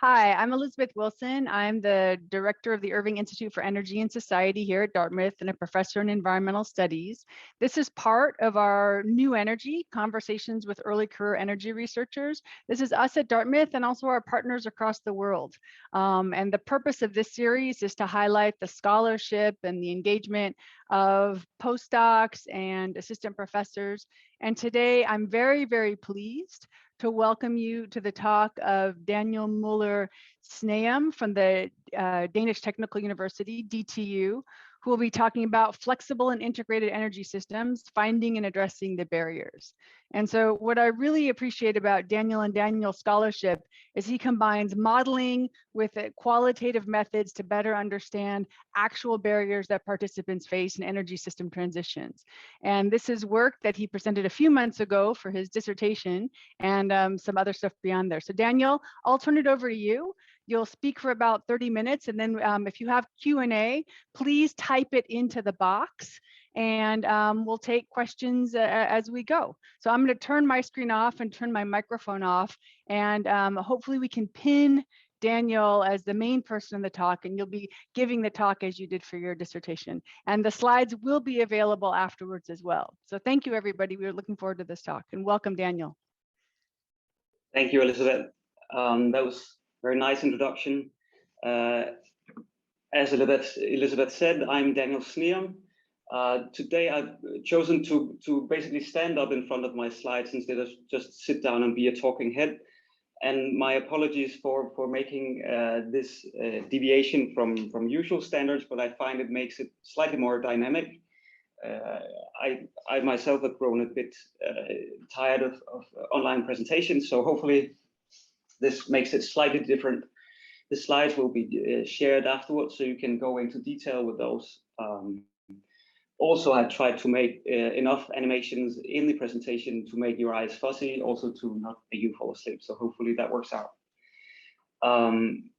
Hi, I'm Elizabeth Wilson. I'm the director of the Irving Institute for Energy and Society here at Dartmouth and a professor in environmental studies. This is part of our New Energy Conversations with Early Career Energy Researchers. This is us at Dartmouth and also our partners across the world. And the purpose of this series is to highlight the scholarship and the engagement of postdocs and assistant professors. And today I'm very, very pleased to welcome you to the talk of Daniel Møller Sneum from the Danish Technical University, DTU, who will be talking about flexible and integrated energy systems, finding and addressing the barriers. And so what I really appreciate about Daniel and Daniel's scholarship is he combines modeling with qualitative methods to better understand actual barriers that participants face in energy system transitions. And this is work that he presented a few months ago for his dissertation and some other stuff beyond there. So Daniel, I'll turn it over to you. You'll speak for about 30 minutes, and then if you have Q&A, please type it into the box, and we'll take questions as we go. So I'm going to turn my screen off and turn my microphone off, and hopefully we can pin Daniel as the main person in the talk, and you'll be giving the talk as you did for your dissertation. And the slides will be available afterwards as well. So thank you, everybody. We're looking forward to this talk, and welcome, Daniel. Thank you, Elizabeth. That was very nice introduction. As Elizabeth said, I'm Daniel Sneum. Today I've chosen to basically stand up in front of my slides instead of just sit down and be a talking head. And my apologies for making this deviation from usual standards, but I find it makes it slightly more dynamic. I myself have grown a bit tired of online presentations, so hopefully this makes it slightly different. The slides will be shared afterwards, so you can go into detail with those. Also, I've tried to make enough animations in the presentation to make your eyes fuzzy, also to not make you fall asleep. So hopefully that works out.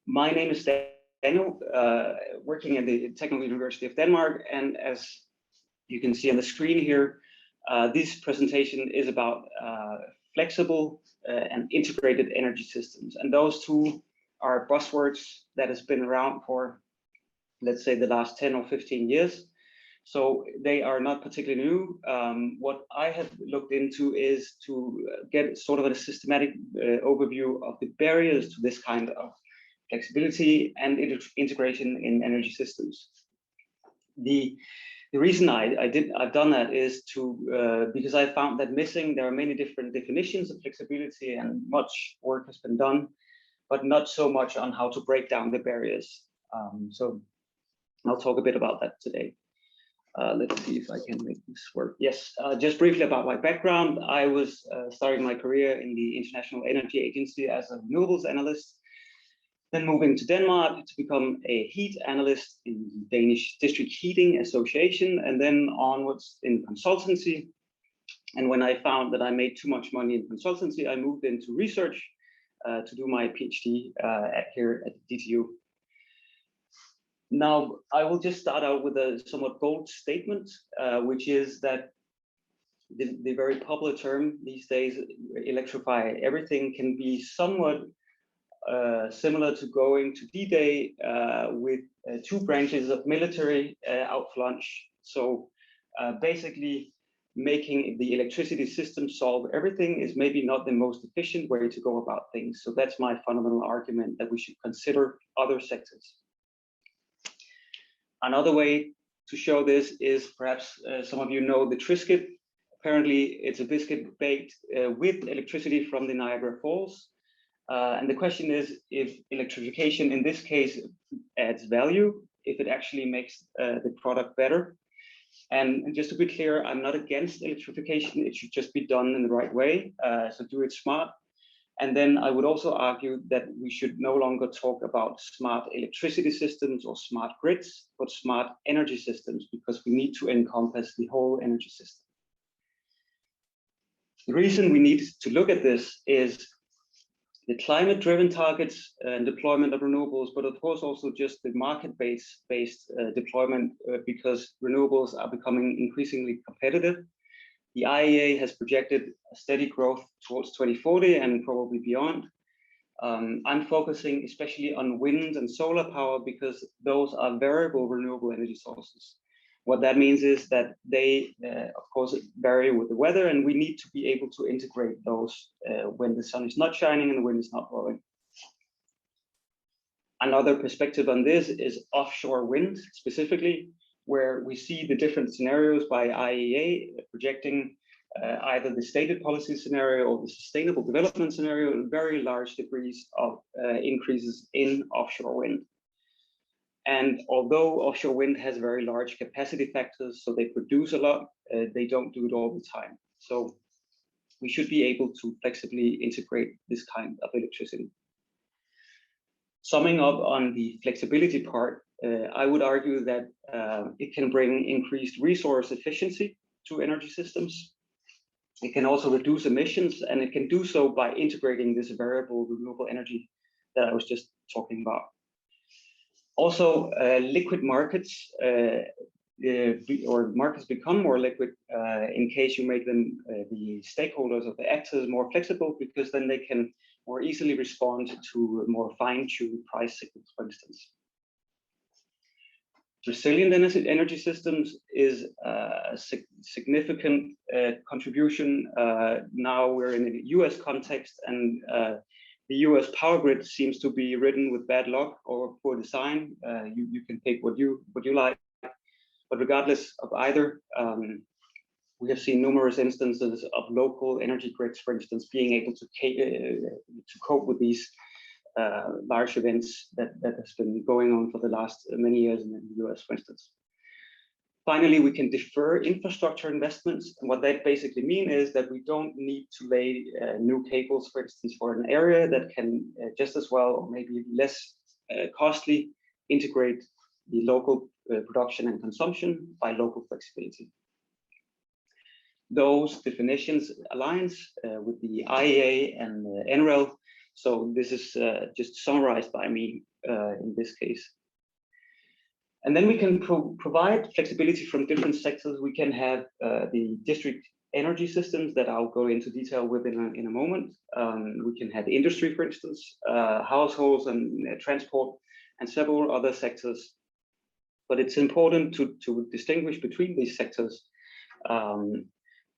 My name is Daniel, working at the Technical University of Denmark. And as you can see on the screen here, this presentation is about flexible and integrated energy systems. And those two are buzzwords that has been around for, let's say, the last 10 or 15 years. So they are not particularly new. What I have looked into is to get sort of a systematic overview of the barriers to this kind of flexibility and integration in energy systems. The reason I've done that is because I found that there are many different definitions of flexibility, and much work has been done, but not so much on how to break down the barriers. So I'll talk a bit about that today. Let's see if I can make this work. Yes, just briefly about my background. I was starting my career in the International Energy Agency as a renewables analyst, then moving to Denmark to become a heat analyst in the Danish District Heating Association, and then onwards in consultancy. And when I found that I made too much money in consultancy, I moved into research to do my PhD here at DTU. Now, I will just start out with a somewhat bold statement, which is that the very popular term these days, electrify everything, can be somewhat similar to going to D-Day with two branches of military out lunch. So basically, making the electricity system solve everything is maybe not the most efficient way to go about things. So that's my fundamental argument, that we should consider other sectors. Another way to show this is perhaps some of you know the Triscuit. Apparently, it's a biscuit baked with electricity from the Niagara Falls. And the question is if electrification in this case adds value, if it actually makes the product better. And just to be clear, I'm not against electrification. It should just be done in the right way. So do it smart. And then I would also argue that we should no longer talk about smart electricity systems or smart grids, but smart energy systems, because we need to encompass the whole energy system. The reason we need to look at this is the climate-driven targets and deployment of renewables, but of course also just the market-based deployment, because renewables are becoming increasingly competitive. The IEA has projected a steady growth towards 2040 and probably beyond. I'm focusing especially on wind and solar power because those are variable renewable energy sources. What that means is that they, of course, vary with the weather, and we need to be able to integrate those when the sun is not shining and the wind is not blowing. Another perspective on this is offshore wind, specifically, where we see the different scenarios by IEA projecting either the stated policy scenario or the sustainable development scenario, very large degrees of increases in offshore wind. And although offshore wind has very large capacity factors, so they produce a lot, they don't do it all the time. So we should be able to flexibly integrate this kind of electricity. Summing up on the flexibility part, I would argue that it can bring increased resource efficiency to energy systems. It can also reduce emissions, and it can do so by integrating this variable renewable energy that I was just talking about. Also, liquid markets, or markets become more liquid in case you make them, the stakeholders or the actors, more flexible, because then they can more easily respond to more fine-tuned price signals, for instance. Resilient energy systems is a significant contribution. Now we're in a US context, and the US power grid seems to be ridden with bad luck or poor design. You can pick what you like, but regardless of either, we have seen numerous instances of local energy grids, for instance, being able to cope with these large events that has been going on for the last many years in the US, for instance. Finally, we can defer infrastructure investments. And what that basically means is that we don't need to lay new cables, for instance, for an area that can just as well, or maybe less costly, integrate the local production and consumption by local flexibility. Those definitions aligns with the IEA and NREL. So this is just summarized by me in this case. And then we can provide flexibility from different sectors. We can have the district energy systems that I'll go into detail with in a moment. We can have industry, for instance, households and transport, and several other sectors. But it's important to distinguish between these sectors.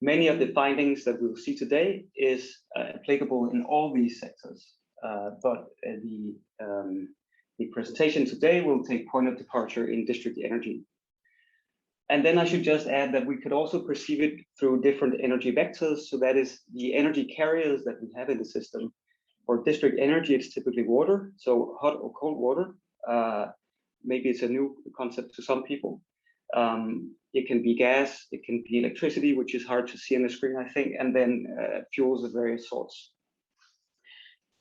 Many of the findings that we'll see today is applicable in all these sectors, but the presentation today will take point of departure in district energy. And then I should just add that we could also perceive it through different energy vectors. So that is the energy carriers that we have in the system. For district energy, it's typically water, so hot or cold water. Maybe it's a new concept to some people. It can be gas, it can be electricity, which is hard to see on the screen, I think, and then fuels of various sorts.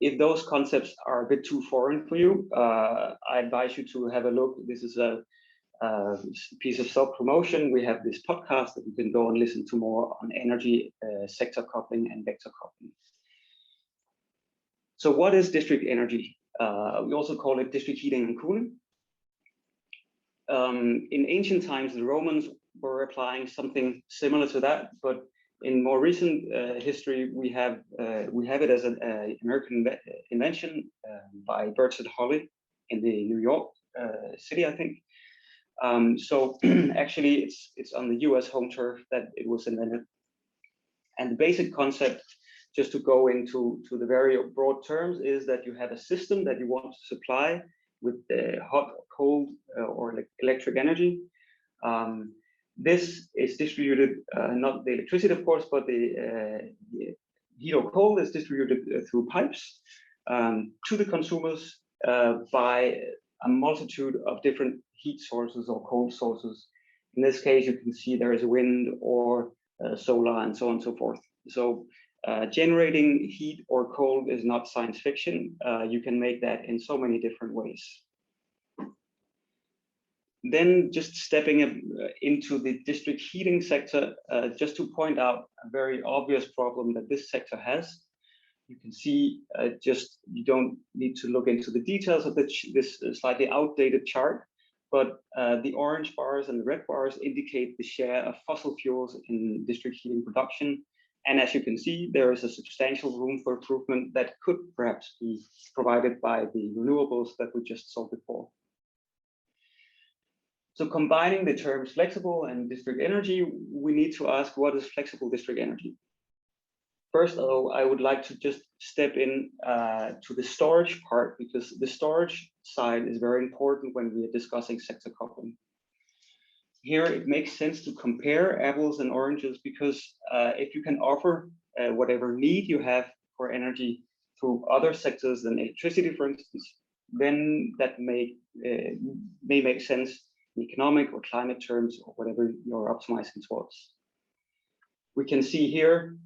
If those concepts are a bit too foreign for you, I advise you to have a look. This is a piece of self-promotion. We have this podcast that you can go and listen to more on energy sector coupling and vector coupling. So what is district energy? We also call it district heating and cooling. In ancient times, the Romans were applying something similar to that, but in more recent history, we have it as an American invention by Bertrand Holley in the New York city, I think. So actually, it's on the US home turf that it was invented. And the basic concept, just to go into the very broad terms, is that you have a system that you want to supply with hot, cold, or electric energy. This is distributed, not the electricity, of course, but the heat or cold is distributed through pipes to the consumers by a multitude of different heat sources or cold sources. In this case, you can see there is wind or solar and so on and so forth. So generating heat or cold is not science fiction. You can make that in so many different ways. Then just stepping into the district heating sector, just to point out a very obvious problem that this sector has. You can see, you don't need to look into the details of this slightly outdated chart, but the orange bars and the red bars indicate the share of fossil fuels in district heating production And as you can see, there is a substantial room for improvement that could perhaps be provided by the renewables that we just saw before. So combining the terms flexible and district energy, we need to ask, what is flexible district energy? First, though, I would like to just step in to the storage part, because the storage side is very important when we are discussing sector coupling. Here, it makes sense to compare apples and oranges, because if you can offer whatever need you have for energy through other sectors than electricity, for instance, then that may make sense in economic or climate terms, or whatever you're optimizing towards. We can see here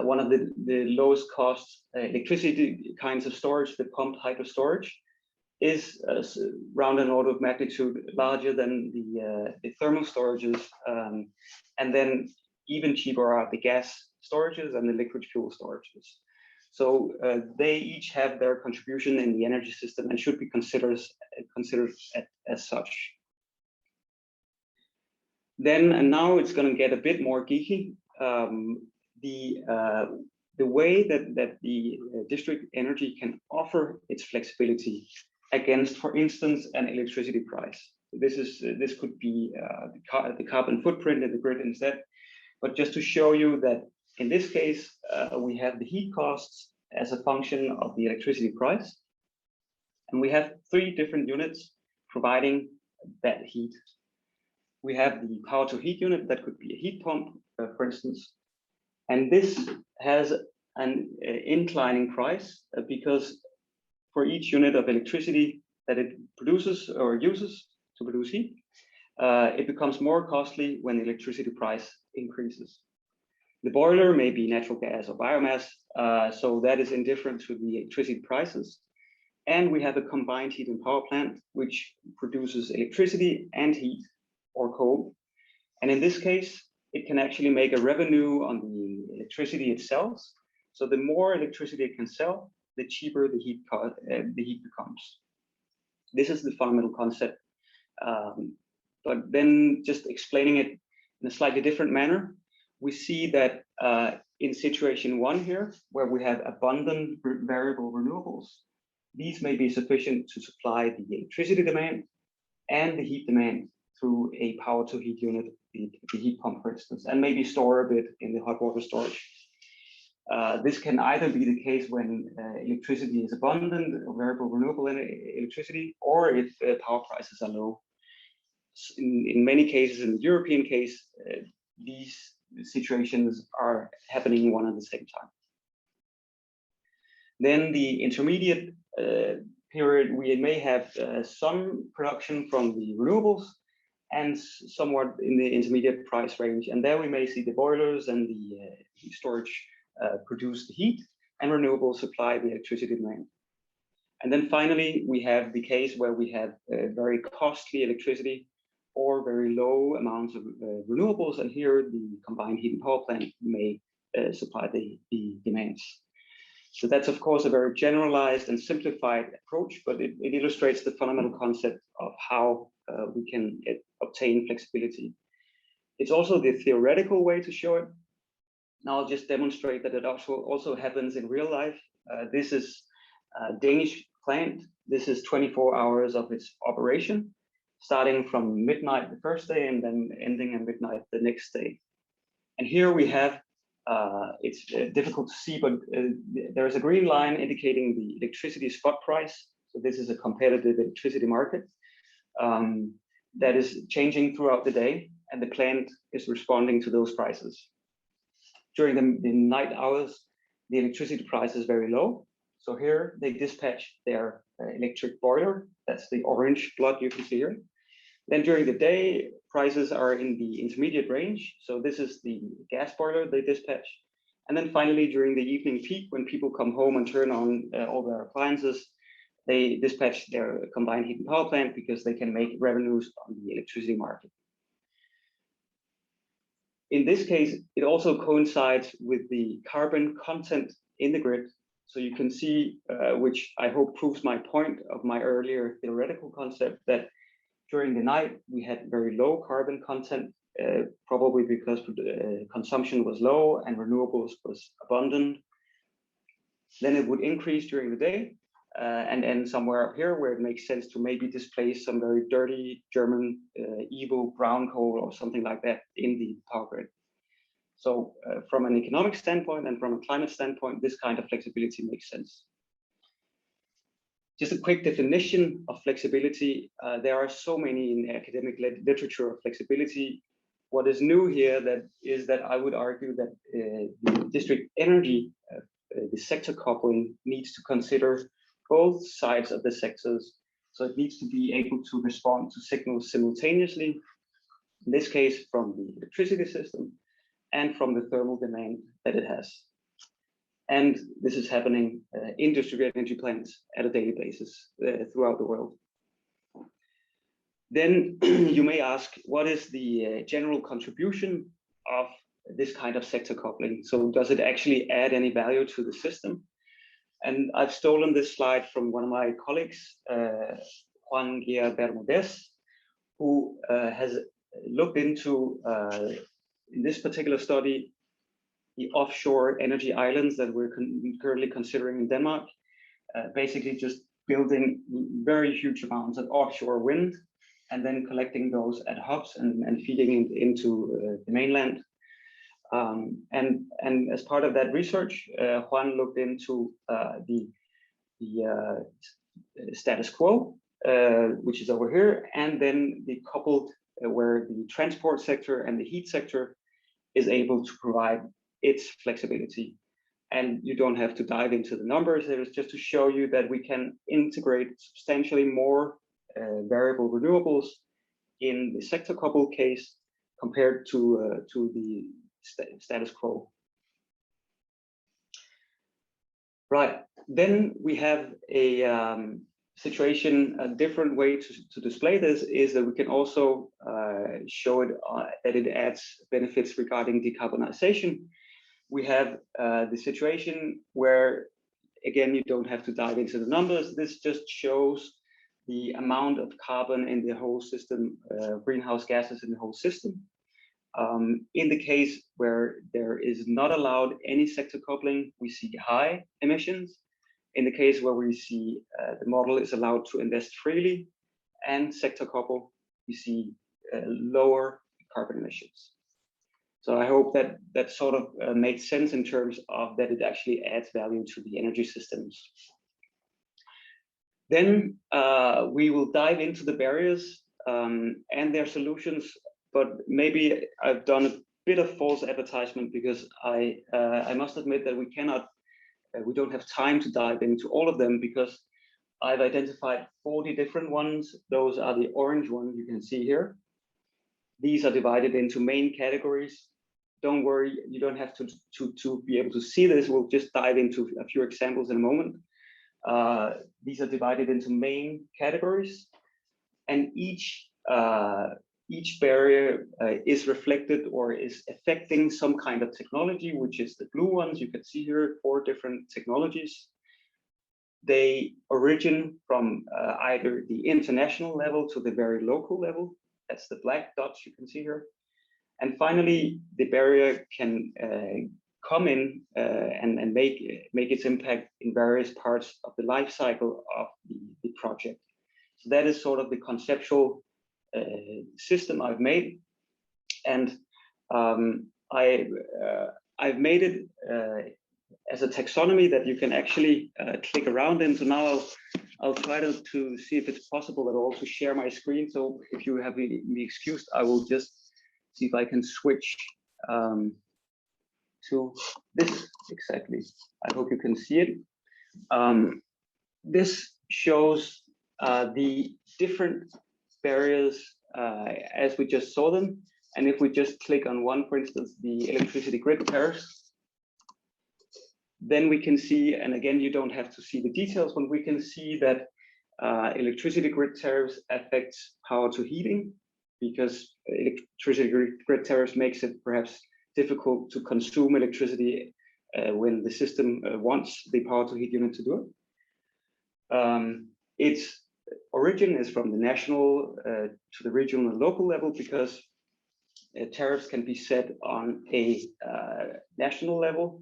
one of the lowest cost electricity kinds of storage, the pumped hydro storage, is around an order of magnitude larger than the thermal storages, and then even cheaper are the gas storages and the liquid fuel storages. So they each have their contribution in the energy system and should be considered as such. Then, and now it's going to get a bit more geeky. The way that the district energy can offer its flexibility against, for instance, an electricity price. This could be the carbon footprint in the grid instead. But just to show you that in this case, we have the heat costs as a function of the electricity price. And we have 3 different units providing that heat. We have the power to heat unit, that could be a heat pump, for instance. And this has an inclining price because for each unit of electricity that it produces or uses to produce heat, it becomes more costly when the electricity price increases. The boiler may be natural gas or biomass, so that is indifferent to the electricity prices. And we have a combined heat and power plant, which produces electricity and heat or coal. And in this case, it can actually make a revenue on the electricity itself. So the more electricity it can sell, the cheaper the heat becomes. This is the fundamental concept. But then just explaining it in a slightly different manner, we see that in situation 1 here, where we have abundant variable renewables, these may be sufficient to supply the electricity demand and the heat demand through a power to heat unit, the heat pump, for instance, and maybe store a bit in the hot water storage. This can either be the case when electricity is abundant, or variable renewable electricity, or if power prices are low. In many cases, in the European case, these situations are happening one at the same time. Then the intermediate period, we may have some production from the renewables and somewhat in the intermediate price range. And there we may see the boilers and the heat storage produce the heat, and renewables supply the electricity demand. And then finally, we have the case where we have very costly electricity or very low amounts of renewables, and here the combined heat and power plant may supply the demands. So that's of course a very generalized and simplified approach, but it illustrates the fundamental concept of how we can obtain flexibility. It's also the theoretical way to show it. Now I'll just demonstrate that it also happens in real life. This is a Danish plant. This is 24 hours of its operation, starting from midnight the first day and then ending at midnight the next day. And here we have, it's difficult to see, but there is a green line indicating the electricity spot price. So this is a competitive electricity market that is changing throughout the day, and the plant is responding to those prices. During the night hours, the electricity price is very low. So here they dispatch their electric boiler. That's the orange plot you can see here. Then during the day, prices are in the intermediate range. So this is the gas boiler they dispatch. And then finally, during the evening peak, when people come home and turn on all their appliances, they dispatch their combined heat and power plant because they can make revenues on the electricity market. In this case, it also coincides with the carbon content in the grid. So you can see, which I hope proves my point of my earlier theoretical concept, that during the night, we had very low carbon content probably because consumption was low and renewables was abundant. Then it would increase during the day and end somewhere up here where it makes sense to maybe displace some very dirty German evil brown coal or something like that in the power grid. So from an economic standpoint and from a climate standpoint, this kind of flexibility makes sense. Just a quick definition of flexibility. There are so many in academic literature of flexibility. What is new here is that I would argue that the district energy, the sector coupling, needs to consider both sides of the sectors. So it needs to be able to respond to signals simultaneously, in this case from the electricity system and from the thermal demand that it has. And this is happening in distributed energy plants at a daily basis throughout the world. Then you may ask, what is the general contribution of this kind of sector coupling? So does it actually add any value to the system? And I've stolen this slide from one of my colleagues, Juan Guia Bermudez, who has looked into, in this particular study, the offshore energy islands that we're currently considering in Denmark, basically just building very huge amounts of offshore wind and then collecting those at hubs and feeding it into the mainland. And as part of that research, Juan looked into the status quo, which is over here, and then the coupled where the transport sector and the heat sector is able to provide its flexibility. And you don't have to dive into the numbers. It is just to show you that we can integrate substantially more variable renewables in the sector couple case compared to the status quo. Right, then we have a situation. A different way to display this is that we can also show it that it adds benefits regarding decarbonization. We have the situation where, again, you don't have to dive into the numbers. This just shows the amount of carbon in the whole system, greenhouse gases in the whole system. In the case where there is not allowed any sector coupling, we see high emissions. In the case where we see the model is allowed to invest freely and sector couple, we see lower carbon emissions. So I hope that that sort of makes sense in terms of that it actually adds value to the energy systems. Then we will dive into the barriers and their solutions, but maybe I've done a bit of false advertisement because I must admit that we don't have time to dive into all of them because I've identified 40 different ones. Those are the orange ones you can see here. These are divided into main categories. Don't worry, you don't have to be able to see this. We'll just dive into a few examples in a moment. These are divided into main categories, and each barrier is reflected or is affecting some kind of technology, which is the blue ones. You can see here 4 different technologies. They origin from either the international level to the very local level. That's the black dots you can see here. And finally, the barrier can come in and make its impact in various parts of the life cycle of the project. So that is sort of the conceptual system I've made, and I've made it as a taxonomy that you can actually click around in. So now I'll try to see if it's possible at all to share my screen. So if you have me excused, I will just see if I can switch to this exactly. I hope you can see it. This shows the different barriers as we just saw them. And if we just click on one, for instance, the electricity grid tariffs, then we can see, and again, you don't have to see the details, but we can see that electricity grid tariffs affect power to heating, because electricity grid tariffs makes it perhaps difficult to consume electricity when the system wants the power to heat unit to do it. Its origin is from the national to the regional and local level, because tariffs can be set on a national level,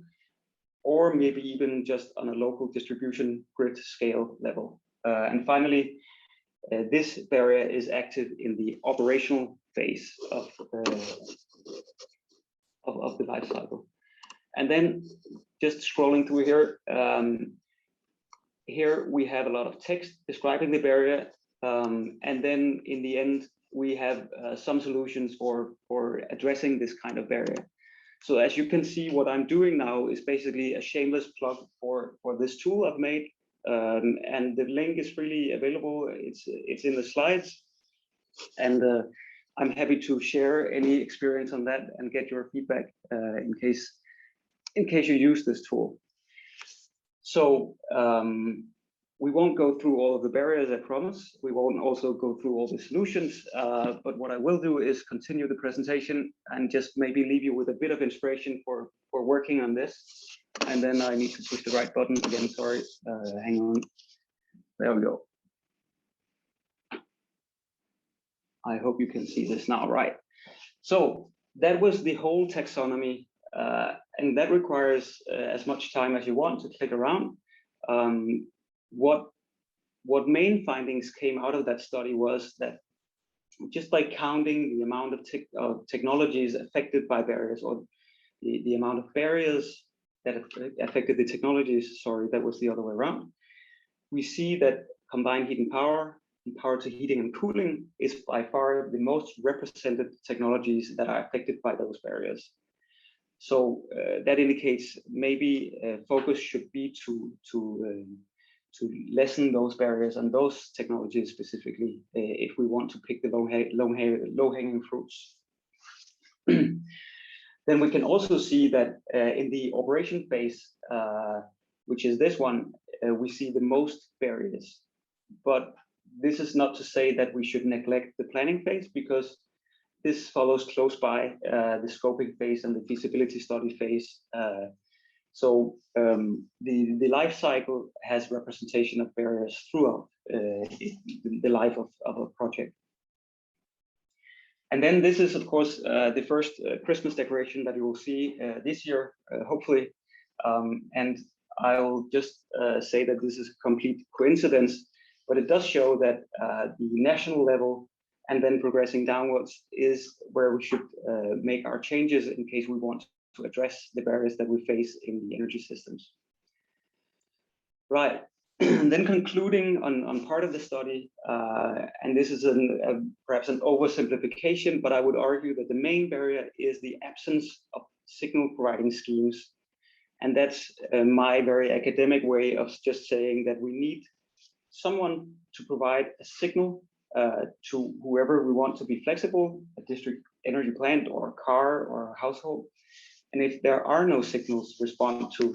or maybe even just on a local distribution grid scale level. And finally, this barrier is active in the operational phase of the life cycle. And then just scrolling through here, here we have a lot of text describing the barrier. And then in the end, we have some solutions for addressing this kind of barrier. So as you can see, what I'm doing now is basically a shameless plug for this tool I've made. And the link is freely available. It's in the slides. And I'm happy to share any experience on that and get your feedback in case you use this tool. So we won't go through all of the barriers, I promise. We won't also go through all the solutions, but what I will do is continue the presentation and just maybe leave you with a bit of inspiration for working on this. And then I need to push the right button again, sorry, hang on. There we go. I hope you can see this now, right? So that was the whole taxonomy, and that requires as much time as you want to click around. What main findings came out of that study was that just by counting the amount of technologies affected by barriers, or the amount of barriers that affected the technologies, sorry, that was the other way around, we see that combined heat and power to heating and cooling is by far the most represented technologies that are affected by those barriers. So that indicates maybe focus should be to lessen those barriers and those technologies specifically, if we want to pick the low-hanging fruits. Then we can also see that in the operation phase, which is this one, we see the most barriers. But this is not to say that we should neglect the planning phase, because this follows close by the scoping phase and the feasibility study phase. So the life cycle has representation of barriers throughout the life of a project. And then this is, of course, the first Christmas decoration that you will see this year, hopefully. And I'll just say that this is a complete coincidence, but it does show that the national level and then progressing downwards is where we should make our changes in case we want to address the barriers that we face in the energy systems. Right, and then concluding on part of the study, and this is perhaps an oversimplification, but I would argue that the main barrier is the absence of signal providing schemes. And that's my very academic way of just saying that we need someone to provide a signal to whoever we want to be flexible, a district energy plant or a car or a household. And if there are no signals to respond to,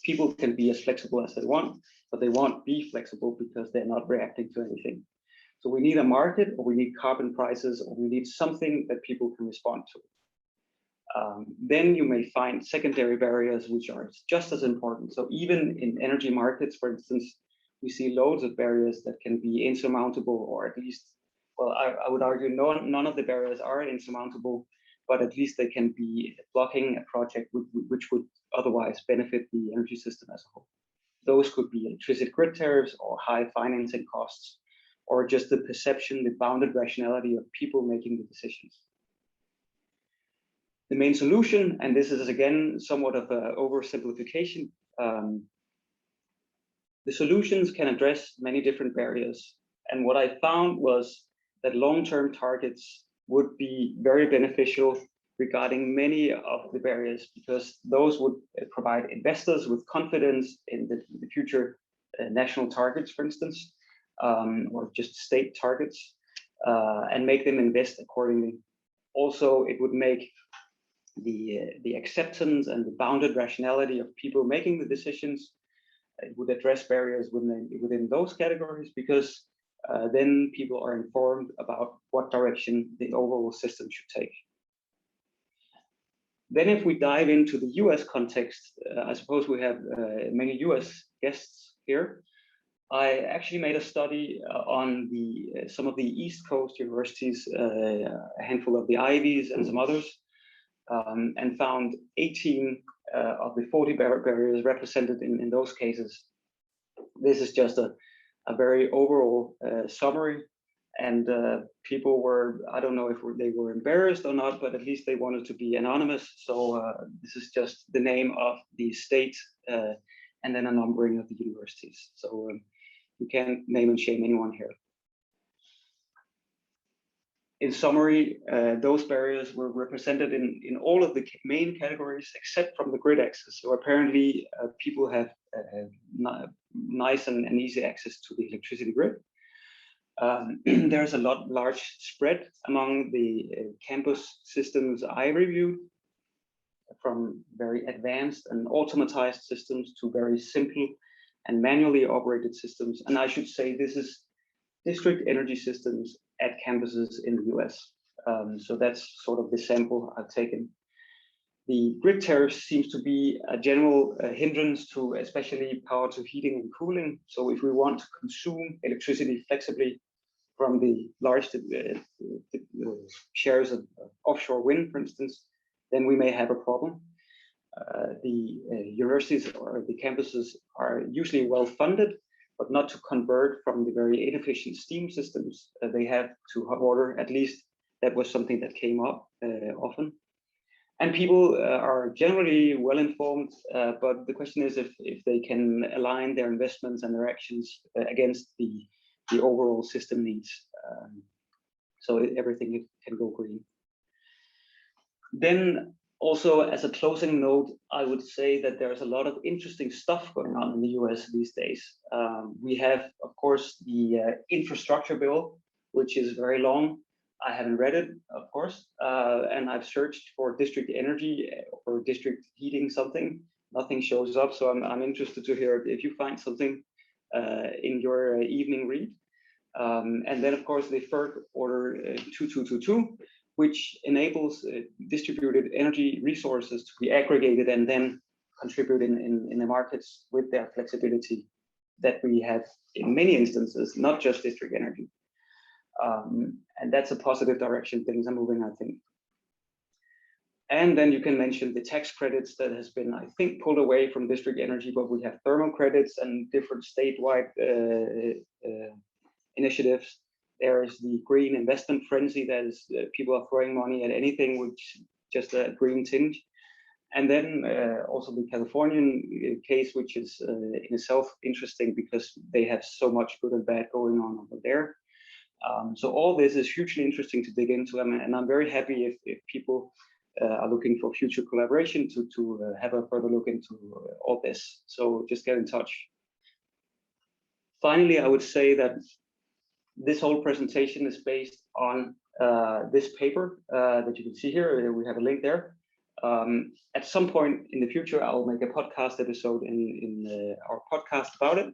people can be as flexible as they want, but they won't be flexible because they're not reacting to anything. So we need a market, or we need carbon prices, or we need something that people can respond to. Then you may find secondary barriers, which are just as important. So even in energy markets, for instance, we see loads of barriers that can be insurmountable, or at least, well, I would argue none of the barriers are insurmountable, but at least they can be blocking a project which would otherwise benefit the energy system as a whole. Those could be electricity grid tariffs, or high financing costs, or just the perception, the bounded rationality of people making the decisions. The main solution, and this is again somewhat of an oversimplification, the solutions can address many different barriers. And what I found was that long-term targets would be very beneficial regarding many of the barriers, because those would provide investors with confidence in the future national targets, for instance, or just state targets, and make them invest accordingly. Also, it would make the acceptance and the bounded rationality of people making the decisions. It would address barriers within those categories, because then people are informed about what direction the overall system should take. Then if we dive into the US context, I suppose we have many US guests here. I actually made a study on some of the East Coast universities, a handful of the Ivies and some others, and found 18 of the 40 barriers represented in those cases. This is just a very overall summary, and people were, I don't know if they were embarrassed or not, but at least they wanted to be anonymous. So this is just the name of the state and then a numbering of the universities. So you can't name and shame anyone here. In summary, those barriers were represented in all of the main categories except from the grid access. So apparently people have nice and easy access to the electricity grid. There's a large spread among the campus systems I reviewed, from very advanced and automatized systems to very simple and manually operated systems. And I should say this is district energy systems at campuses in the US. So that's sort of the sample I've taken. The grid tariff seems to be a general hindrance to especially power to heating and cooling. So if we want to consume electricity flexibly from the large shares of offshore wind, for instance, then we may have a problem. The universities or the campuses are usually well funded, but not to convert from the very inefficient steam systems they have to hot water. At least that was something that came up often. And people are generally well informed, but the question is if they can align their investments and their actions against the overall system needs. So everything can go green. Then also, as a closing note, I would say that there's a lot of interesting stuff going on in the US these days. We have, of course, the infrastructure bill, which is very long. I haven't read it, of course, and I've searched for district energy or district heating something. Nothing shows up, so I'm interested to hear if you find something in your evening read. And then, of course, the FERC Order 2222, which enables distributed energy resources to be aggregated and then contributed in the markets with their flexibility that we have in many instances, not just district energy. And that's a positive direction. Things are moving, I think. And then you can mention the tax credits that has been, I think, pulled away from district energy, but we have thermal credits and different statewide initiatives. There is the green investment frenzy that is people are throwing money at anything which just a green tinge. And then also the Californian case, which is in itself interesting because they have so much good and bad going on over there. So all this is hugely interesting to dig into, and I'm very happy if people are looking for future collaboration to have a further look into all this. So just get in touch. Finally, I would say that this whole presentation is based on this paper that you can see here. We have a link there. At some point in the future, I'll make a podcast episode in our podcast about it.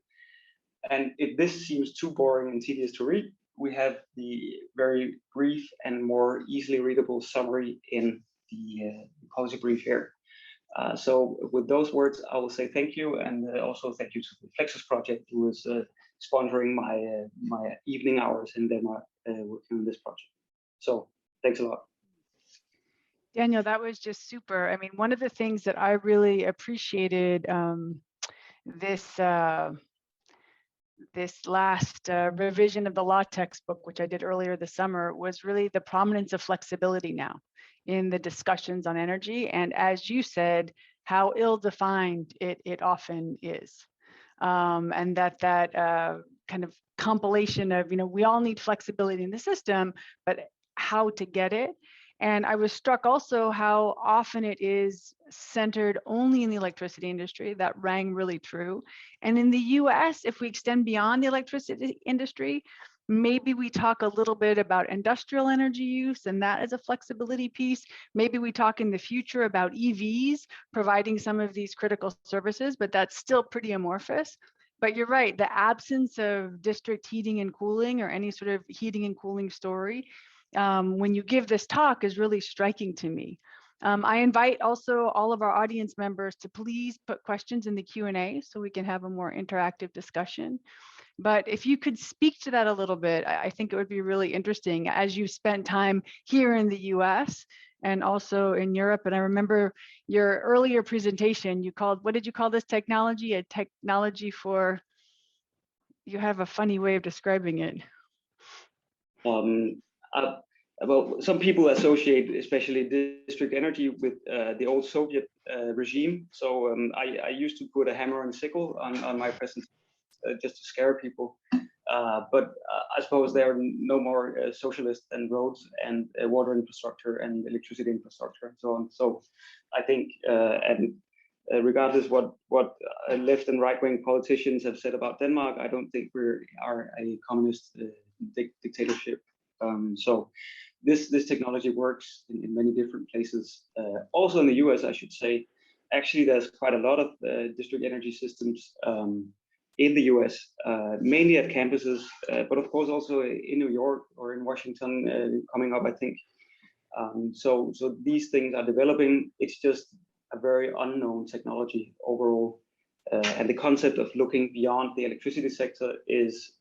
And if this seems too boring and tedious to read, we have the very brief and more easily readable summary in the policy brief here. So with those words, I will say thank you, and also thank you to the Flexus Project, who is sponsoring my evening hours in Denmark working on this project. So thanks a lot. Daniel, that was just super. I mean, one of the things that I really appreciated this last revision of the law textbook, which I did earlier this summer, was really the prominence of flexibility now in the discussions on energy. And as you said, how ill-defined it often is. And that kind of compilation of, we all need flexibility in the system, but how to get it. And I was struck also how often it is centered only in the electricity industry. That rang really true. And in the US, if we extend beyond the electricity industry, maybe we talk a little bit about industrial energy use, and that is a flexibility piece. Maybe we talk in the future about EVs providing some of these critical services, but that's still pretty amorphous. But you're right, the absence of district heating and cooling or any sort of heating and cooling story when you give this talk is really striking to me. I invite also all of our audience members to please put questions in the Q&A so we can have a more interactive discussion. But if you could speak to that a little bit, I think it would be really interesting as you spent time here in the US and also in Europe. And I remember your earlier presentation, you called, what did you call this technology? A technology for, you have a funny way of describing it. Well, some people associate, especially district energy, with the old Soviet regime. So I used to put a hammer and sickle on my presentation just to scare people. But I suppose they are no more socialist than roads and water infrastructure and electricity infrastructure and so on. So I think, regardless what left and right wing politicians have said about Denmark, I don't think we are a communist dictatorship. So this technology works in many different places. Also in the US, I should say. Actually, there's quite a lot of district energy systems in the US, mainly at campuses, but of course also in New York or in Washington coming up, I think. So these things are developing. It's just a very unknown technology overall. And the concept of looking beyond the electricity sector is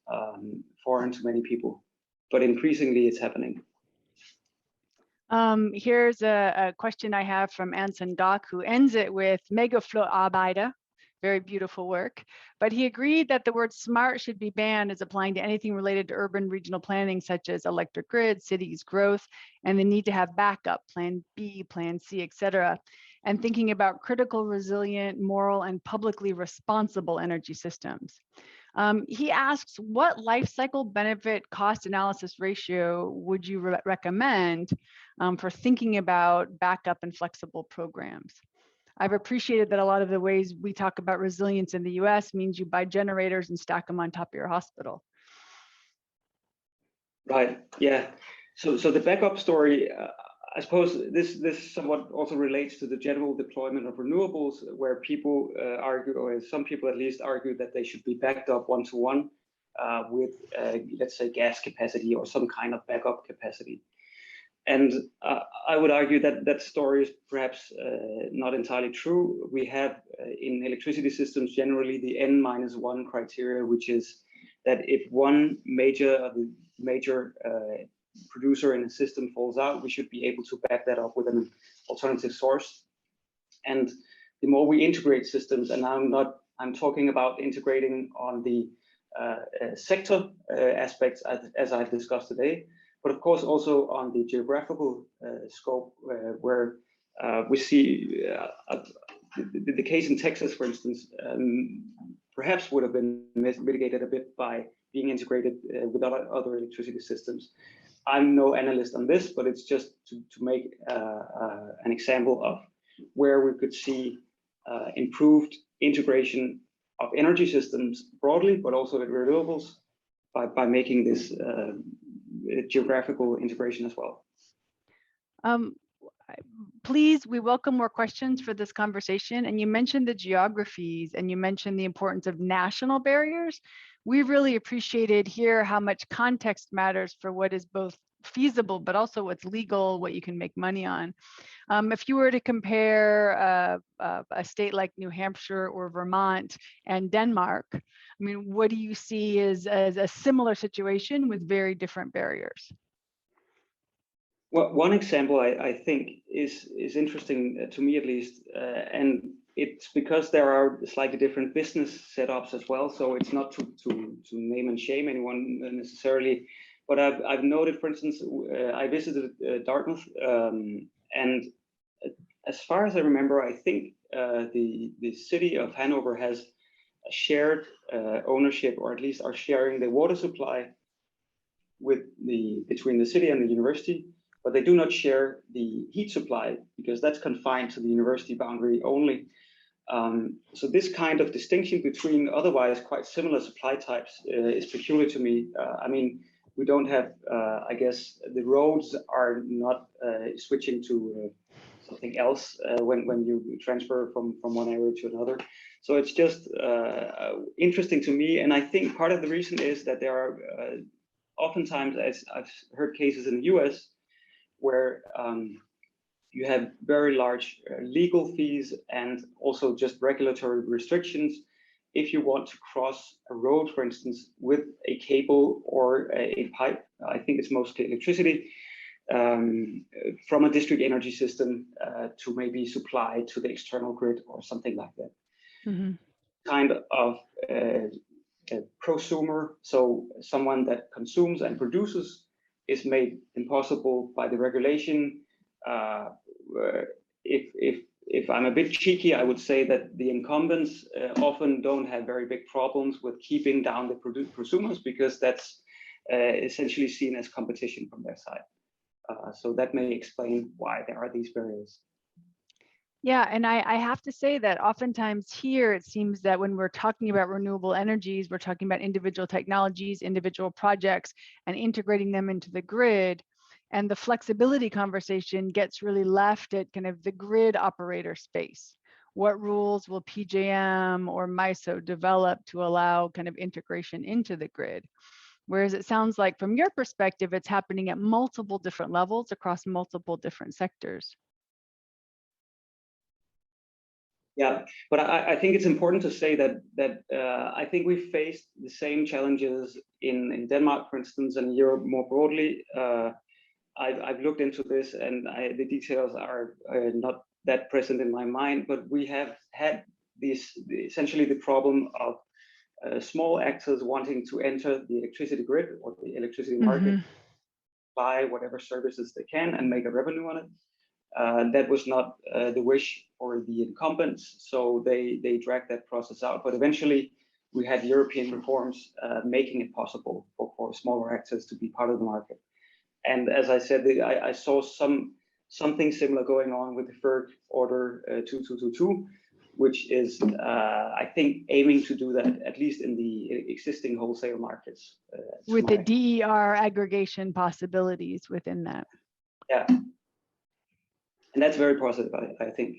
foreign to many people, but increasingly it's happening. Here's a question I have from Anson Dock, who ends it with Megaflotarbejder, very beautiful work. But he agreed that the word smart should be banned as applying to anything related to urban regional planning, such as electric grid, cities growth, and the need to have backup, plan B, plan C, etc. And thinking about critical, resilient, moral, and publicly responsible energy systems. He asks, what life cycle benefit cost analysis ratio would you recommend for thinking about backup and flexible programs? I've appreciated that a lot of the ways we talk about resilience in the US means you buy generators and stack them on top of your hospital. Right, yeah. So the backup story, I suppose this somewhat also relates to the general deployment of renewables, where people argue, or some people at least argue, that they should be backed up one-to-one with, let's say, gas capacity or some kind of backup capacity. And I would argue that that story is perhaps not entirely true. We have in electricity systems generally the N-1 criteria, which is that if one major producer in a system falls out, we should be able to back that up with an alternative source. And the more we integrate systems, and I'm talking about integrating on the sector aspects as I've discussed today, but of course also on the geographical scope, where we see the case in Texas, for instance, perhaps would have been mitigated a bit by being integrated with other electricity systems. I'm no analyst on this, but it's just to make an example of where we could see improved integration of energy systems broadly, but also with renewables by making this geographical integration as well. Please, we welcome more questions for this conversation. And you mentioned the geographies and you mentioned the importance of national barriers. We really appreciated here how much context matters for what is both feasible, but also what's legal, what you can make money on. If you were to compare a state like New Hampshire or Vermont and Denmark, I mean, what do you see as a similar situation with very different barriers? Well, one example I think is interesting to me at least, and it's because there are slightly different business setups as well. So it's not to name and shame anyone necessarily, but I've noted, for instance, I visited Dartmouth, and as far as I remember, I think the city of Hanover has a shared ownership, or at least are sharing the water supply between the city and the university. But they do not share the heat supply because that's confined to the university boundary only. So this kind of distinction between otherwise quite similar supply types is peculiar to me. I mean, we don't have, I guess, the roads are not switching to something else when you transfer from one area to another. So it's just interesting to me. And I think part of the reason is that there are oftentimes, as I've heard cases in the US, where you have very large legal fees and also just regulatory restrictions if you want to cross a road, for instance, with a cable or a pipe, I think it's mostly electricity, from a district energy system to maybe supply to the external grid or something like that. Mm-hmm. Kind of a prosumer, so someone that consumes and produces, is made impossible by the regulation. If I'm a bit cheeky, I would say that the incumbents often don't have very big problems with keeping down the prosumers, because that's essentially seen as competition from their side. So that may explain why there are these barriers. Yeah, and I have to say that oftentimes here it seems that when we're talking about renewable energies, we're talking about individual technologies, individual projects, and integrating them into the grid. And the flexibility conversation gets really left at kind of the grid operator space. What rules will PJM or MISO develop to allow kind of integration into the grid? Whereas it sounds like from your perspective, it's happening at multiple different levels across multiple different sectors. Yeah, but I think it's important to say that I think we faced the same challenges in Denmark, for instance, and Europe more broadly. I've looked into this, and the details are not that present in my mind, but we have had essentially the problem of small actors wanting to enter the electricity grid or the electricity market, buy whatever services they can and make a revenue on it. That was not the wish for the incumbents, so they dragged that process out. But eventually, we had European reforms making it possible for smaller actors to be part of the market. And as I said, I saw something similar going on with the FERC Order 2222, which is, I think, aiming to do that at least in the existing wholesale markets. With the DER aggregation possibilities within that. Yeah. And that's very positive, I think.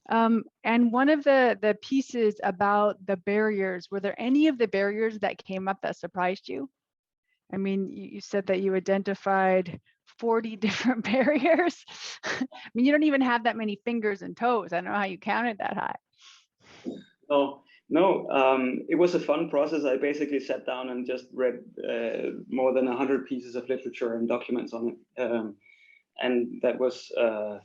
And one of the pieces about the barriers, were there any of the barriers that came up that surprised you? I mean, you said that you identified 40 different barriers. I mean, you don't even have that many fingers and toes. I don't know how you counted that high. No, it was a fun process. I basically sat down and just read more than 100 pieces of literature and documents on it. And that was a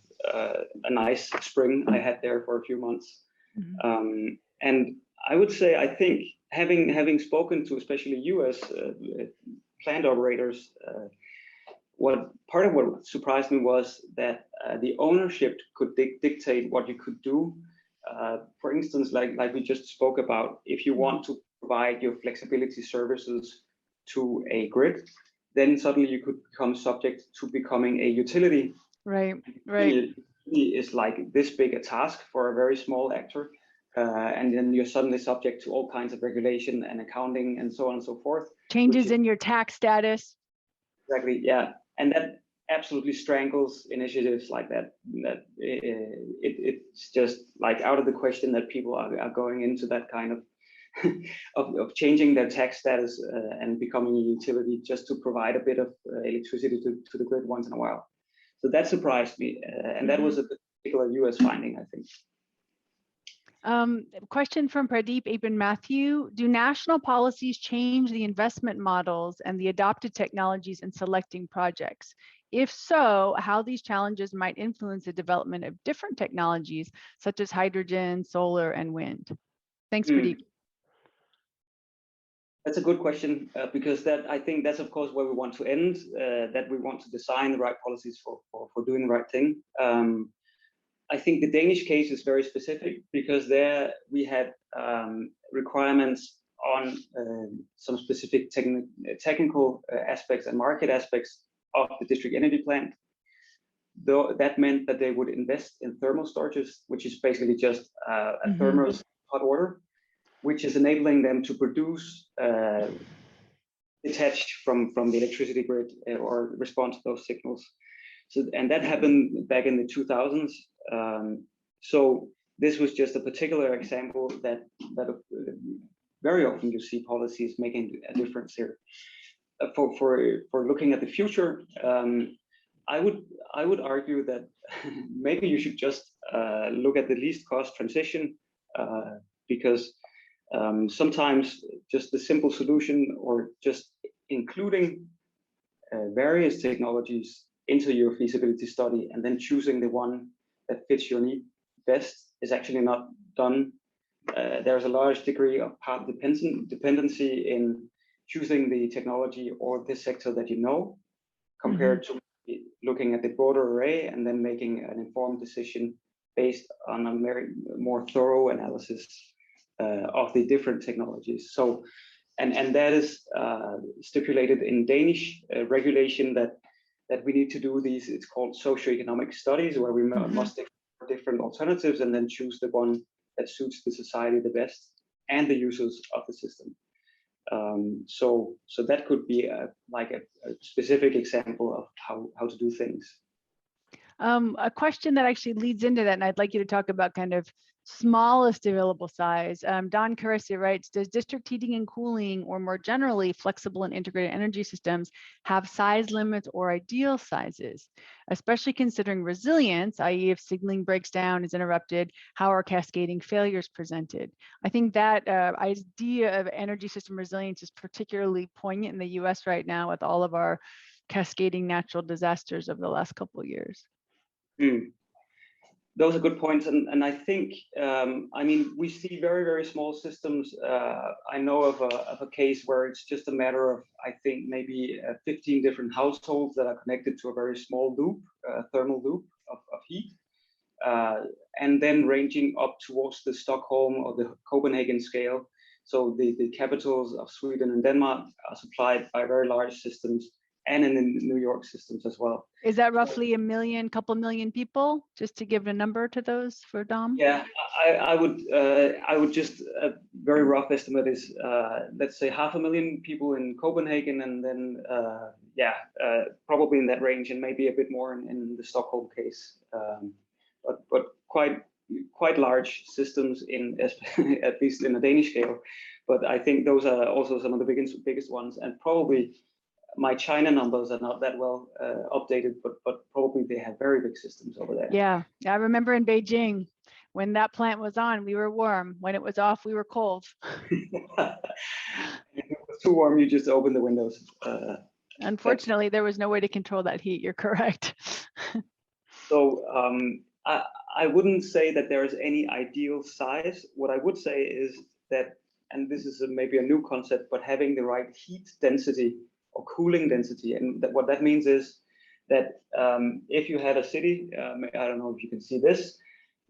nice spring I had there for a few months. Mm-hmm. And I would say, I think, having spoken to especially US plant operators, part of what surprised me was that the ownership could dictate what you could do. For instance, like we just spoke about, if you want to provide your flexibility services to a grid, then suddenly you could become subject to becoming a utility. Right. It is like this big a task for a very small actor. And then you're suddenly subject to all kinds of regulation and accounting and so on and so forth. Changes in your tax status. Exactly, yeah. And that absolutely strangles initiatives like that. It's just like out of the question that people are going into that kind of of changing their tax status and becoming a utility just to provide a bit of electricity to the grid once in a while. So that surprised me, and that was a particular US finding, I think. Question from Pradeep Aben Matthew. Do national policies change the investment models and the adopted technologies in selecting projects? If so, how these challenges might influence the development of different technologies, such as hydrogen, solar, and wind? Thanks, Pradeep. That's a good question, because I think that's, of course, where we want to end, that we want to design the right policies for doing the right thing. I think the Danish case is very specific, because there we had requirements on some specific technical aspects and market aspects of the district energy plant. Though that meant that they would invest in thermal storages, which is basically just a thermal hot water, which is enabling them to produce detached from the electricity grid or respond to those signals. So, and that happened back in the 2000s. So this was just a particular example that very often you see policies making a difference here. For looking at the future, I would argue that maybe you should just look at the least cost transition because sometimes just the simple solution or just including various technologies into your feasibility study and then choosing the one that fits your need best is actually not done. There's a large degree of path dependency in choosing the technology or the sector that you know, compared to looking at the broader array and then making an informed decision based on a more thorough analysis of the different technologies. So, and that is stipulated in Danish regulation that we need to do these. It's called socioeconomic studies, where we must explore different alternatives and then choose the one that suits the society the best and the users of the system. So that could be a specific example of how to do things. A question that actually leads into that, and I'd like you to talk about kind of smallest available size. Don Carissa writes, does district heating and cooling, or more generally, flexible and integrated energy systems, have size limits or ideal sizes? Especially considering resilience, i.e. if signaling breaks down, is interrupted, how are cascading failures presented? I think that idea of energy system resilience is particularly poignant in the US right now with all of our cascading natural disasters over the last couple of years. Those are good points, and I think I mean, we see very, very small systems. I know of a case where it's just a matter of, I think, maybe 15 different households that are connected to a very small loop, thermal loop of heat, and then ranging up towards the Stockholm or the Copenhagen scale. So the capitals of Sweden and Denmark are supplied by very large systems, and in the New York systems as well. Is that roughly couple million people? Just to give a number to those for Dom? Yeah, I would just, a very rough estimate is, let's say 500,000 people in Copenhagen, and then probably in that range, and maybe a bit more in the Stockholm case. But quite large systems at least in a Danish scale. But I think those are also some of the biggest ones, and probably my China numbers are not that well updated, but probably they have very big systems over there. Yeah, I remember in Beijing, when that plant was on, we were warm. When it was off, we were cold. If it was too warm, you just open the windows. Unfortunately, there was no way to control that heat. You're correct. So I wouldn't say that there is any ideal size. What I would say is that, and this is maybe a new concept, but having the right heat density or cooling density. And what that means is that if you had a city, I don't know if you can see this,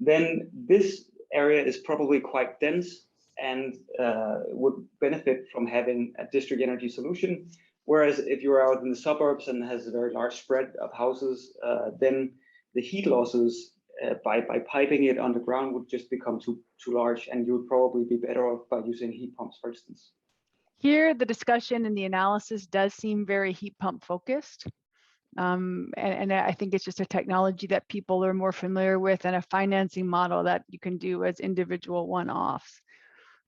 then this area is probably quite dense and would benefit from having a district energy solution. Whereas if you're out in the suburbs and has a very large spread of houses, then the heat losses by piping it underground would just become too large, and you would probably be better off by using heat pumps, for instance. Here, the discussion and the analysis does seem very heat pump focused. And I think it's just a technology that people are more familiar with, and a financing model that you can do as individual one-offs.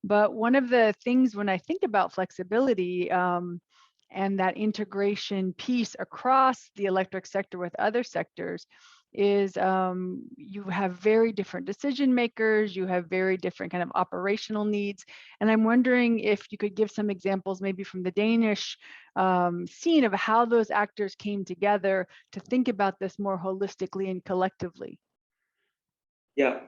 But one of the things when I think about flexibility and that integration piece across the electric sector with other sectors is you have very different decision makers, you have very different kind of operational needs. And I'm wondering if you could give some examples maybe from the Danish scene of how those actors came together to think about this more holistically and collectively. Yeah,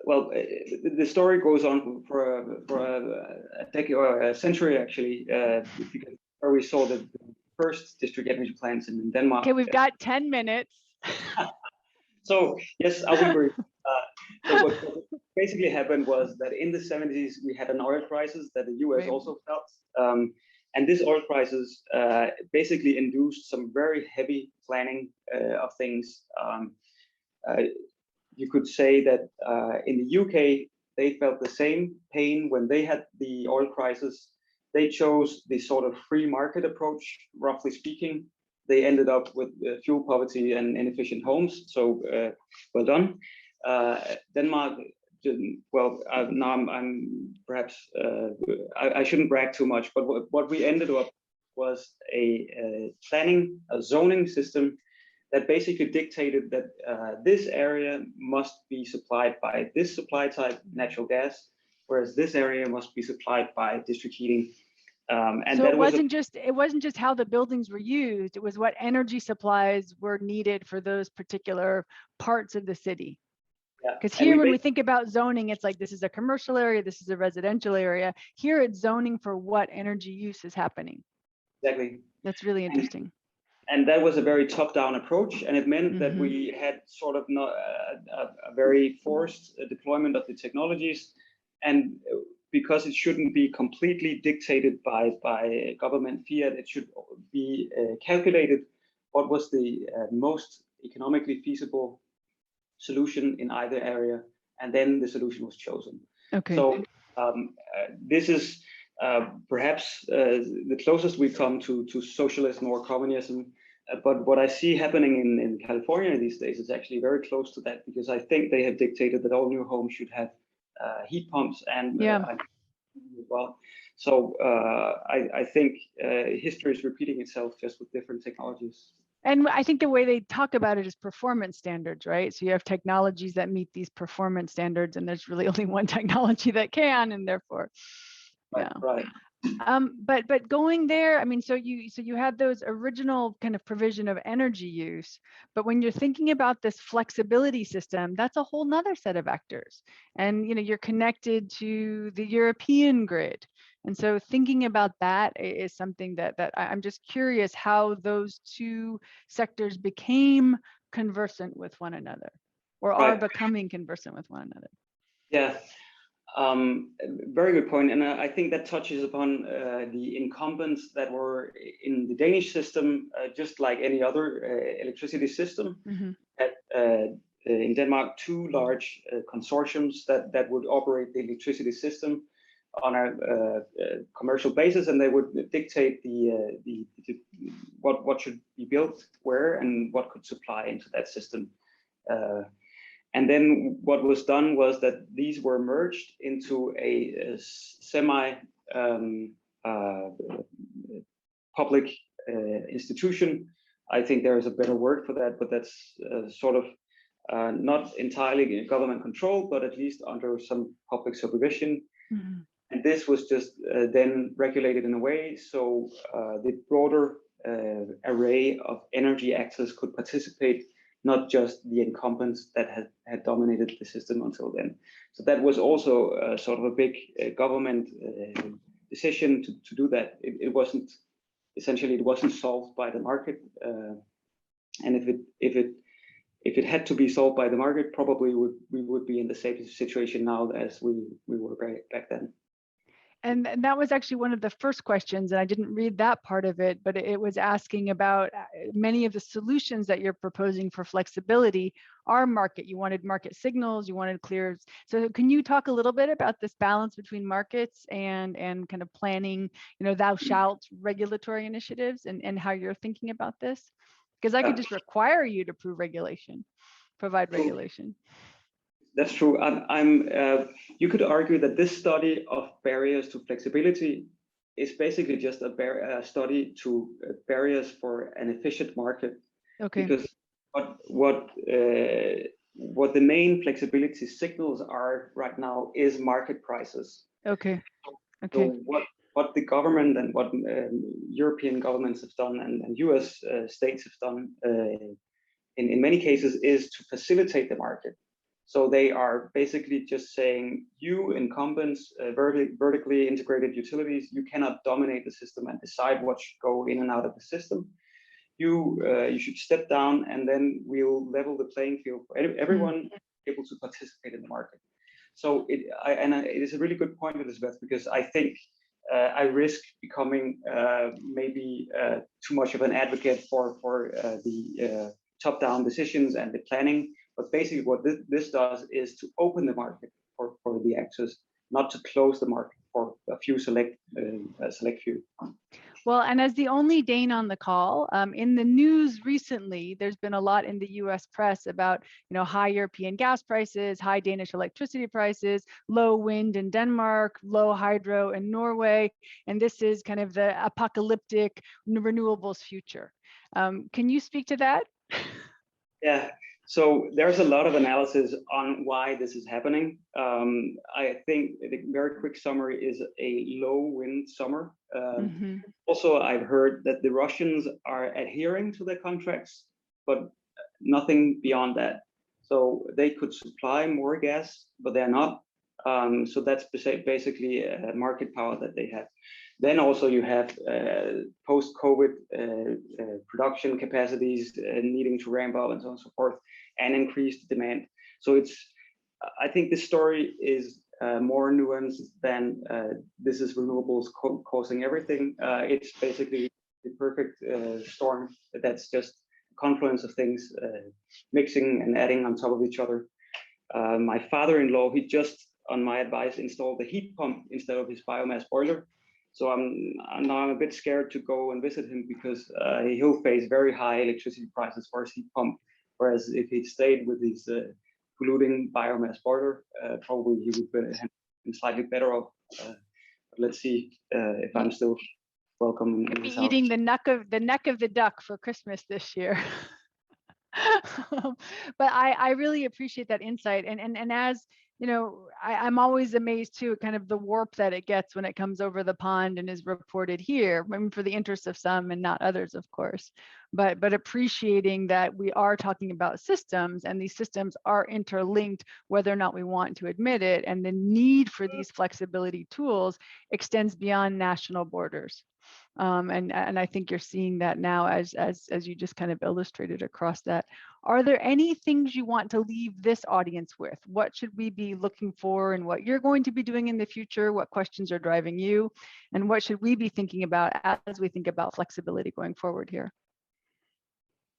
well, the story goes on for a decade or a century, actually, because where we saw the first district energy plants in Denmark. Okay, we've got 10 minutes. So yes, I will brief. So what basically happened was that in the 70s we had an oil crisis that the US also felt, and this oil crisis basically induced some very heavy planning of things. You could say that in the UK they felt the same pain when they had the oil crisis. They chose the sort of free market approach, roughly speaking. They ended up with fuel poverty and inefficient homes. So well done. Denmark didn't. Well, now I'm perhaps I shouldn't brag too much, but what we ended up was a zoning system that basically dictated that this area must be supplied by this supply type, natural gas, whereas this area must be supplied by district heating. And so that it wasn't just how the buildings were used, it was what energy supplies were needed for those particular parts of the city. Because here, when we think about zoning, it's like, this is a commercial area, this is a residential area. Here it's zoning for what energy use is happening. Exactly. That's really interesting. And that was a very top-down approach, and it meant that we had sort of not a very forced deployment of the technologies, and because it shouldn't be completely dictated by government fiat, it should be calculated what was the most economically feasible solution in either area, and then the solution was chosen. Okay. So this is perhaps the closest we come to socialism or communism. But what I see happening in California these days is actually very close to that, because I think they have dictated that all new homes should have heat pumps and well. So I think history is repeating itself, just with different technologies. And I think the way they talk about it is performance standards, right? So you have technologies that meet these performance standards, and there's really only one technology that can, and therefore, yeah. Right. But going there, I mean, so you had those original kind of provision of energy use, but when you're thinking about this flexibility system, that's a whole nother set of actors. And you're connected to the European grid. And so thinking about that is something that I'm just curious how those two sectors became conversant with one another, or are becoming conversant with one another. Yeah. Very good point, and I think that touches upon the incumbents that were in the Danish system, just like any other electricity system. In Denmark, two large consortiums that would operate the electricity system on a commercial basis, and they would dictate what should be built where and what could supply into that system. And then what was done was that these were merged into a semi-public institution. I think there is a better word for that, but that's sort of not entirely government control, but at least under some public supervision. And this was just then regulated in a way so the broader array of energy actors could participate, not just the incumbents that had dominated the system until then. So that was also sort of a big government decision to do that. It wasn't solved by the market, and if it had to be solved by the market, probably we would be in the same situation now as we were back then. And that was actually one of the first questions, and I didn't read that part of it, but it was asking about many of the solutions that you're proposing for flexibility are market. You wanted market signals, you wanted clear. So can you talk a little bit about this balance between markets and kind of planning, thou shalt regulatory initiatives, and how you're thinking about this? Because I could just require you to provide regulation. That's true. You could argue that this study of barriers to flexibility is basically just a study to barriers for an efficient market. Okay. Because what the main flexibility signals are right now is market prices. Okay. So what the government and what European governments have done and US states have done in many cases is to facilitate the market. So they are basically just saying, you incumbents, vertically integrated utilities, you cannot dominate the system and decide what should go in and out of the system. You should step down, and then we'll level the playing field for everyone able to participate in the market. So it is a really good point, Elizabeth, because I think I risk becoming maybe too much of an advocate for the top-down decisions and the planning. But basically what this does is to open the market for the actors, not to close the market for a few select few. Well, and as the only Dane on the call, in the news recently, there's been a lot in the US press about, high European gas prices, high Danish electricity prices, low wind in Denmark, low hydro in Norway, and this is kind of the apocalyptic renewables future. Can you speak to that? Yeah, so there's a lot of analysis on why this is happening. I think the very quick summary is a low wind summer. Also, I've heard that the Russians are adhering to their contracts, but nothing beyond that. So they could supply more gas, but they're not. So that's basically a market power that they have. Then also you have post-COVID production capacities needing to ramp up and so on and so forth, and increased demand. So I think this story is more nuanced than this is renewables causing everything. It's basically the perfect storm that's just a confluence of things mixing and adding on top of each other. My father-in-law, he just, on my advice, installed the heat pump instead of his biomass boiler. So I'm a bit scared to go and visit him because he'll face very high electricity prices for his heat pump. Whereas if he'd stayed with his polluting biomass boiler, probably he would have been slightly better off. Let's see if I'm still welcome in his house. Eating the neck of the duck for Christmas this year. But I really appreciate that insight, and as you know, I'm always amazed too, kind of the warp that it gets when it comes over the pond and is reported here. I mean, for the interest of some and not others, of course, but appreciating that we are talking about systems, and these systems are interlinked, whether or not we want to admit it, and the need for these flexibility tools extends beyond national borders. And I think you're seeing that now as you just kind of illustrated across that. Are there any things you want to leave this audience with? What should we be looking for, and what you're going to be doing in the future? What questions are driving you, and what should we be thinking about as we think about flexibility going forward here?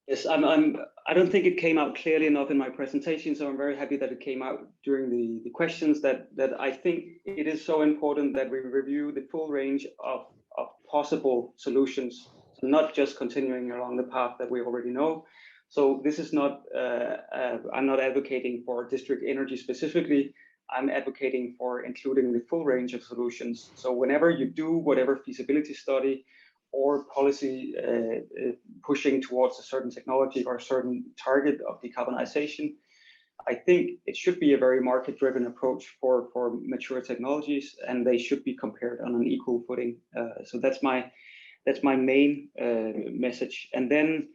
Yes, I don't think it came out clearly enough in my presentation, so I'm very happy that it came out during the questions, that I think it is so important that we review the full range of possible solutions, so not just continuing along the path that we already know. So this is not, I'm not advocating for district energy specifically. I'm advocating for including the full range of solutions. So whenever you do whatever feasibility study or policy pushing towards a certain technology or a certain target of decarbonization, I think it should be a very market-driven approach for mature technologies, and they should be compared on an equal footing. So that's my main message. And then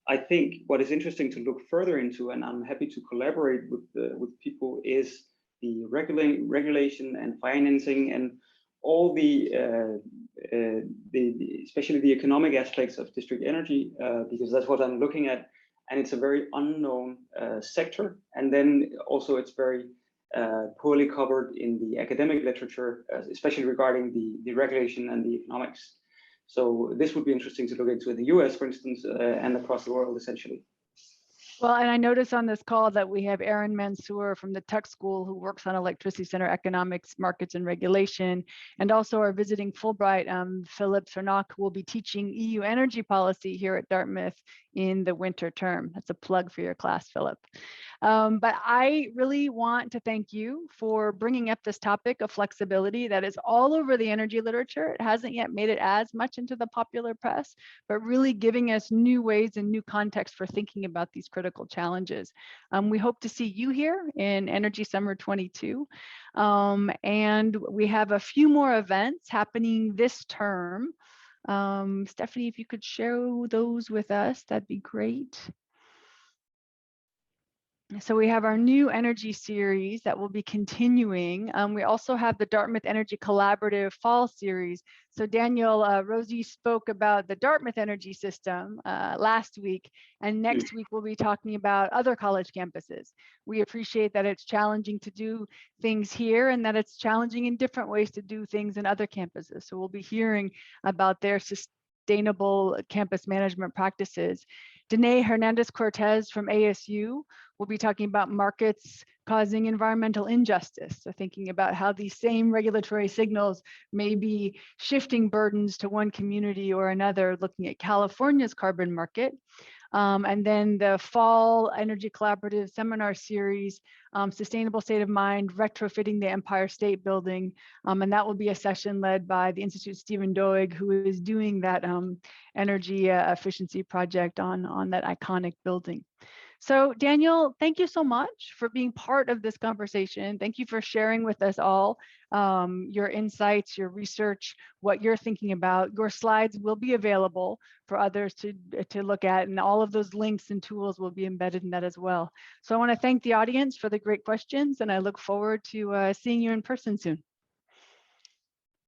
I think what is interesting to look further into, and I'm happy to collaborate with people, is the regulation and financing and all the especially the economic aspects of district energy, because that's what I'm looking at. And it's a very unknown sector. And then also it's very poorly covered in the academic literature, especially regarding the regulation and the economics. So this would be interesting to look into in the US, for instance, and across the world, essentially. Well, and I notice on this call that we have Aaron Mansour from the Tech School, who works on Electricity Center Economics, Markets, and Regulation, and also our visiting Fulbright, Philip Cernock, who will be teaching EU energy policy here at Dartmouth in the winter term. That's a plug for your class, Philip. But I really want to thank you for bringing up this topic of flexibility that is all over the energy literature. It hasn't yet made it as much into the popular press, but really giving us new ways and new context for thinking about these critical challenges. We hope to see you here in Energy Summer 22. And we have a few more events happening this term. Stephanie, if you could share those with us, that'd be great. So we have our new energy series that will be continuing. We also have the Dartmouth Energy Collaborative Fall Series. So Daniel, Rosie spoke about the Dartmouth energy system last week, and next week we'll be talking about other college campuses. We appreciate that it's challenging to do things here and that it's challenging in different ways to do things in other campuses. So we'll be hearing about their sustainable campus management practices. Danae Hernandez-Cortez from ASU will be talking about markets causing environmental injustice. So thinking about how these same regulatory signals may be shifting burdens to one community or another, looking at California's carbon market. And then the Fall Energy Collaborative Seminar Series, Sustainable State of Mind, Retrofitting the Empire State Building. And that will be a session led by the Institute's Stephen Doig, who is doing that energy efficiency project on that iconic building. So Daniel, thank you so much for being part of this conversation. Thank you for sharing with us all your insights, your research, what you're thinking about. Your slides will be available for others to look at, and all of those links and tools will be embedded in that as well. So I want to thank the audience for the great questions, and I look forward to seeing you in person soon.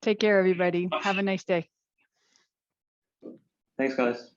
Take care, everybody. Have a nice day. Thanks, guys.